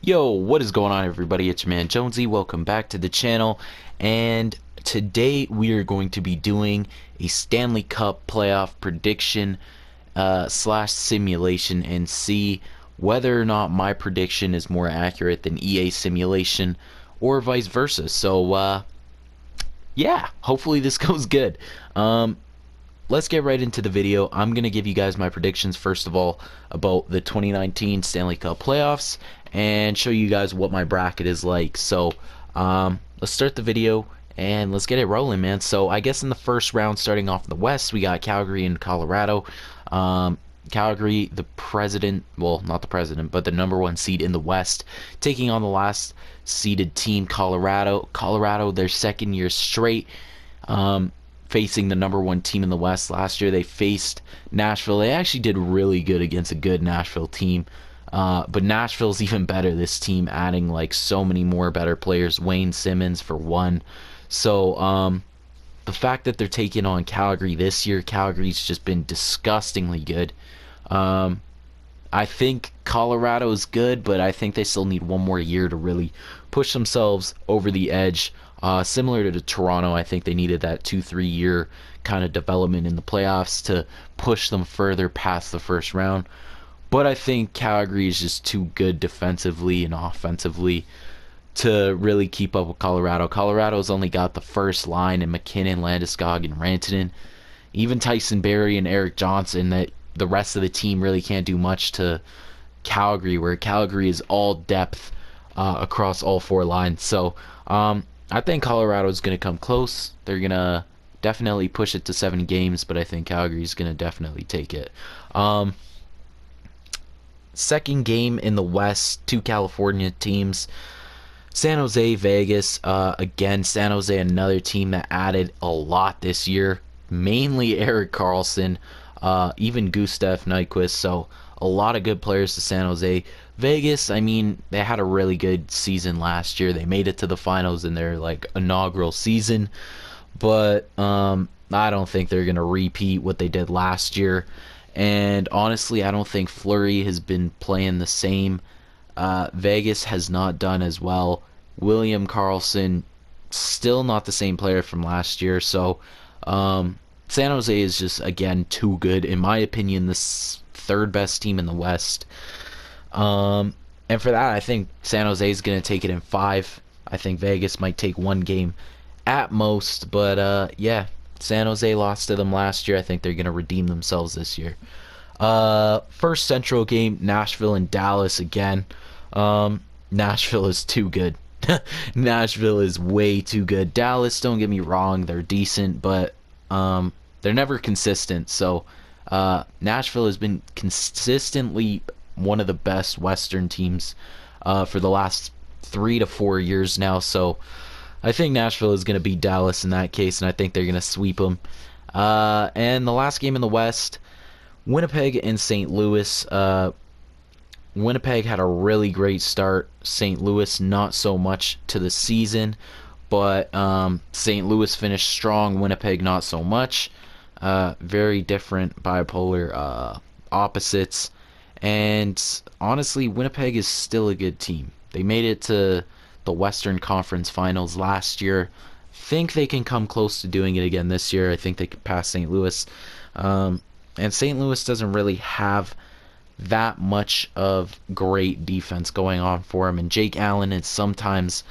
Yo, what is going on, everybody? It's your man Jonesy. Welcome back to the channel, and today we are going to be doing a Stanley Cup playoff prediction slash simulation and see whether or not my prediction is more accurate than EA simulation or vice versa. So yeah, hopefully this goes good. Let's get right into the video. I'm going to give you guys my predictions, first of all, about the 2019 Stanley Cup playoffs and show you guys what my bracket is like. So, let's start the video and let's get it rolling, man. So, I guess in the first round, starting off in the West, we got Calgary and Colorado. Calgary, the president, well, not the president, but the #1 seed in the West, taking on the last seeded team, Colorado. Colorado, their second year straight. Facing the #1 team in the West. Last year they faced Nashville. They actually did really good against a good Nashville team, but Nashville's even better. This team adding like so many more better players. Wayne Simmons for one. So the fact that they're taking on Calgary this year, Calgary's just been disgustingly good. I think Colorado is good, but I think they still need one more year to really push themselves over the edge. Similar to Toronto, I think they needed that 2-3 year kind of development in the playoffs to push them further past the first round. But I think Calgary is just too good defensively and offensively to really keep up with Colorado. Colorado's only got the first line in McKinnon, Landeskog, and Rantanen. Even Tyson Barrie and Eric Johnson, that the rest of the team really can't do much to Calgary, where Calgary is all depth across all four lines. So I think Colorado's going to come close. They're going to definitely push it to 7 games, but I think Calgary's going to definitely take it. Second game in the West, two California teams. San Jose, Vegas. Again, San Jose, another team that added a lot this year. Mainly Erik Karlsson, even Gustav Nyquist. So a lot of good players to San Jose. Vegas, I mean, they had a really good season last year. They made it to the finals in their like inaugural season, but I don't think they're gonna repeat what they did last year. And honestly, I don't think Fleury has been playing the same. Vegas has not done as well. William Karlsson, still not the same player from last year. So San Jose is just, again, too good. In my opinion, the third best team in the West. And for that, I think San Jose is going to take it in 5. I think Vegas might take 1 game at most. But, yeah, San Jose lost to them last year. I think they're going to redeem themselves this year. First Central game, Nashville and Dallas again. Nashville is too good. Nashville is way too good. Dallas, don't get me wrong, they're decent, but they're never consistent. So Nashville has been consistently one of the best Western teams for the last 3 to 4 years now. So I think Nashville is going to beat Dallas in that case, and I think they're going to sweep them. And the last game in the West, Winnipeg and St. Louis. Winnipeg had a really great start. St. Louis not so much to the season, but St. Louis finished strong. Winnipeg not so much. Very different bipolar opposites. And honestly, Winnipeg is still a good team. They made it to the Western Conference Finals last year. Think they can come close to doing it again this year. I think they could pass St. Louis. And St. Louis doesn't really have that much of great defense going on for him. And Jake Allen is sometimes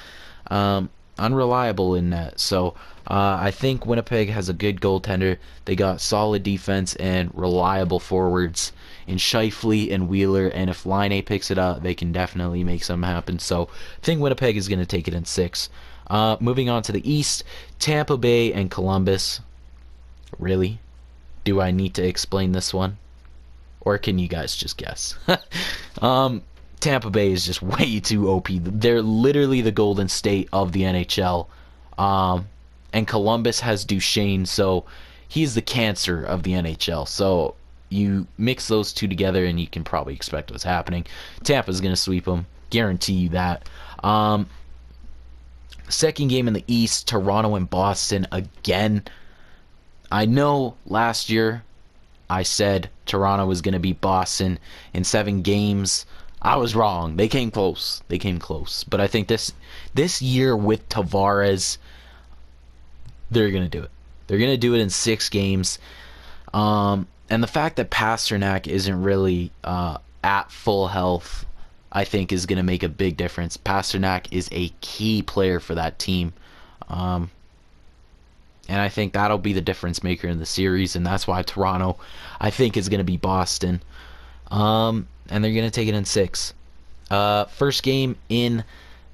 unreliable in that. So I think Winnipeg has a good goaltender. They got solid defense and reliable forwards in Scheifele and Wheeler, and if Line A picks it up, they can definitely make something happen. So I think Winnipeg is going to take it in 6. Moving on to the East, Tampa Bay and Columbus. Really? Do I need to explain this one? Or can you guys just guess? Tampa Bay is just way too OP. They're literally the Golden State of the NHL. And Columbus has Duchesne, so he's the cancer of the NHL. So you mix those two together and you can probably expect what's happening. Tampa's going to sweep them. Guarantee you that. Second game in the East, Toronto and Boston again. I know last year I said Toronto was going to beat Boston in 7 games. I was wrong. They came close. They came close. But I think this year with Tavares, they're gonna do it. They're gonna do it in 6 games. And the fact that Pasternak isn't really at full health, I think, is gonna make a big difference. Pasternak is a key player for that team. And I think that'll be the difference maker in the series, and that's why Toronto, I think, is going to be Boston. And they're going to take it in 6. First game in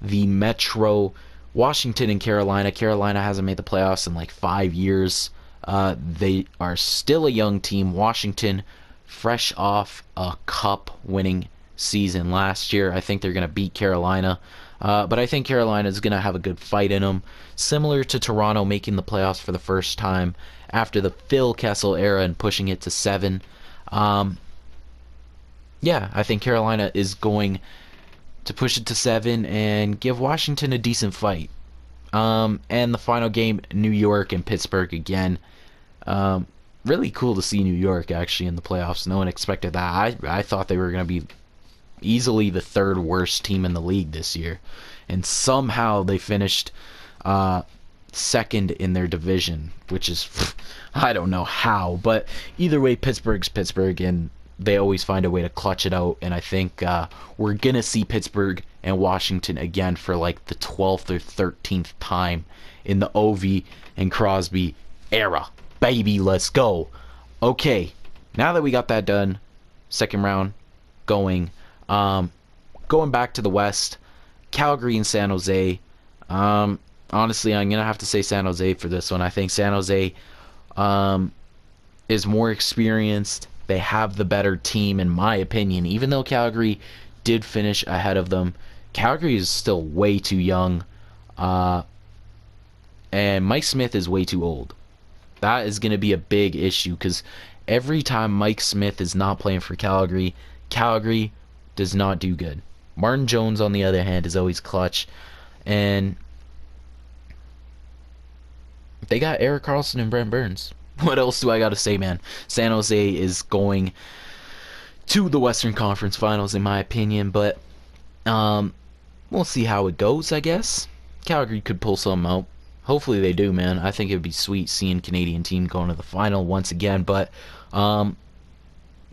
the Metro, Washington and Carolina. Carolina hasn't made the playoffs in like 5 years. They are still a young team. Washington, fresh off a cup-winning season last year. I think they're going to beat Carolina. But I think Carolina is going to have a good fight in them. Similar to Toronto making the playoffs for the first time after the Phil Kessel era and pushing it to 7. Yeah, I think Carolina is going to push it to 7 and give Washington a decent fight. And the final game, New York and Pittsburgh again. Really cool to see New York actually in the playoffs. No one expected that. I thought they were going to be easily the 3rd worst team in the league this year, and somehow they finished 2nd in their division, which is I don't know how, but either way, Pittsburgh's Pittsburgh, and they always find a way to clutch it out. And I think we're gonna see Pittsburgh and Washington again for like the 12th or 13th time in the Ovi and Crosby era. Baby, let's go. Okay, now that we got that done, second round going. Going back to the West, Calgary and San Jose. Honestly, I'm gonna have to say San Jose for this one. I think San Jose is more experienced. They have the better team, in my opinion. Even though Calgary did finish ahead of them, Calgary is still way too young, and Mike Smith is way too old. That is gonna be a big issue because every time Mike Smith is not playing for Calgary, Calgary does not do good. Martin Jones, on the other hand, is always clutch. And they got Erik Karlsson and Brent Burns. What else do I got to say, man? San Jose is going to the Western Conference Finals, in my opinion. But we'll see how it goes, I guess. Calgary could pull something out. Hopefully they do, man. I think it would be sweet seeing Canadian team going to the final once again. But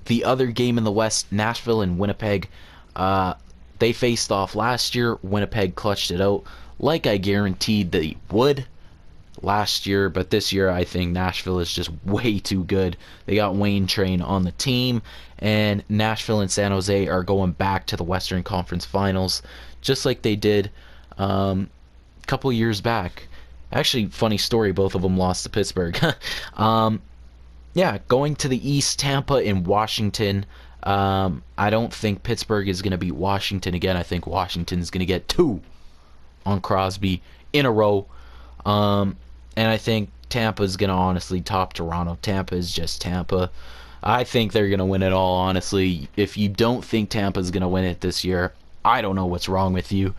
the other game in the West, Nashville and Winnipeg, they faced off last year. Winnipeg clutched it out like I guaranteed they would last year, but this year I think Nashville is just way too good. They got Wayne Train on the team, and Nashville and San Jose are going back to the Western Conference Finals just like they did a couple years back. Actually, funny story, both of them lost to Pittsburgh. Yeah, going to the East, Tampa and Washington. I don't think Pittsburgh is going to beat Washington again. I think Washington's going to get 2 on Crosby in a row. And I think Tampa is going to honestly top Toronto. Tampa is just Tampa. I think they're going to win it all, honestly. If you don't think Tampa is going to win it this year, I don't know what's wrong with you.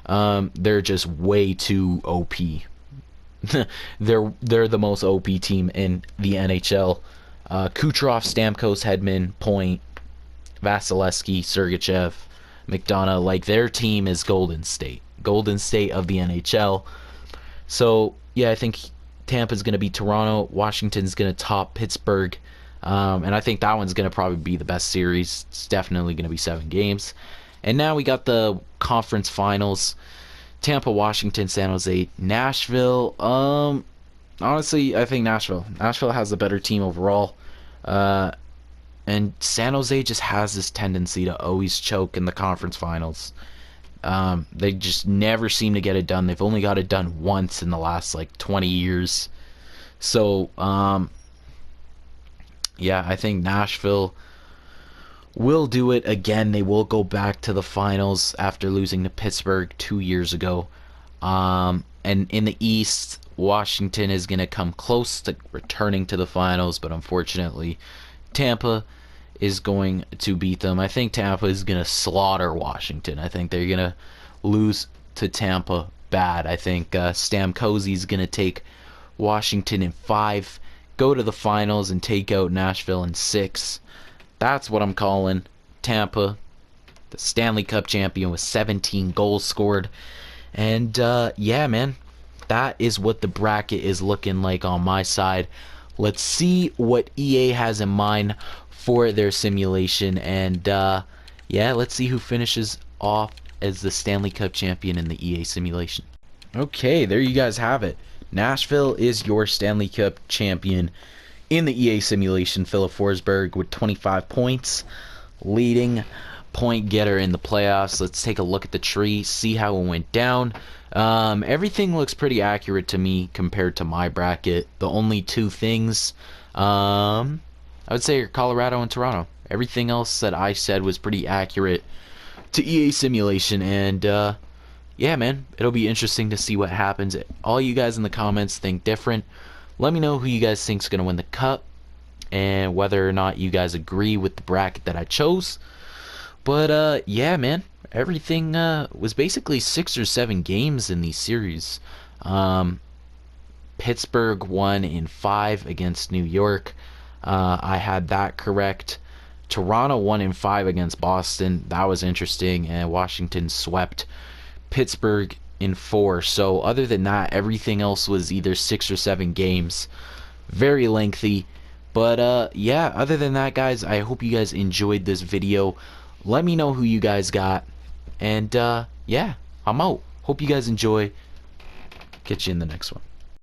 They're just way too OP. They're the most OP team in the NHL. Kucherov, Stamkos, Hedman, Point, Vasilevsky, Sergachev, McDonough, like their team is Golden State of the NHL. So yeah, I think Tampa's going to beat Toronto. Washington's going to top Pittsburgh, and I think that one's going to probably be the best series. It's definitely going to be 7 games. And now we got the conference finals. Tampa, Washington, San Jose, Nashville. Honestly, I think Nashville has the better team overall. And San Jose just has this tendency to always choke in the conference finals. They just never seem to get it done. They've only got it done once in the last like 20 years. So, yeah, I think Nashville will do it again. They will go back to the finals after losing to Pittsburgh 2 years ago. And in the East, Washington is going to come close to returning to the finals, but unfortunately, Tampa is going to beat them. I think Tampa is going to slaughter Washington. I think they're going to lose to Tampa bad. I think Stamkos is going to take Washington in 5, go to the finals, and take out Nashville in 6. That's what I'm calling. Tampa the Stanley Cup champion with 17 goals scored. And yeah, man, that is what the bracket is looking like on my side. Let's see what EA has in mind for their simulation. And yeah, let's see who finishes off as the Stanley Cup champion in the EA simulation. Okay, there you guys have it. Nashville is your Stanley Cup champion in the EA simulation. Philip Forsberg with 25 points, leading point getter in the playoffs. Let's take a look at the tree, see how it went down. Everything looks pretty accurate to me compared to my bracket. The only two things I would say are Colorado and Toronto. Everything else that I said was pretty accurate to EA simulation. And yeah, man, it'll be interesting to see what happens. All you guys in the comments think different. Let me know who you guys think's gonna win the cup and whether or not you guys agree with the bracket that I chose. But yeah, man, everything was basically 6 or 7 games in these series. Pittsburgh won in 5 against New York. I had that correct. Toronto won in 5 against Boston. That was interesting. And Washington swept Pittsburgh in 4. So other than that, everything else was either 6 or 7 games. Very lengthy. But yeah, other than that, guys, I hope you guys enjoyed this video. Let me know who you guys got. And yeah, I'm out. Hope you guys enjoy. Catch you in the next one.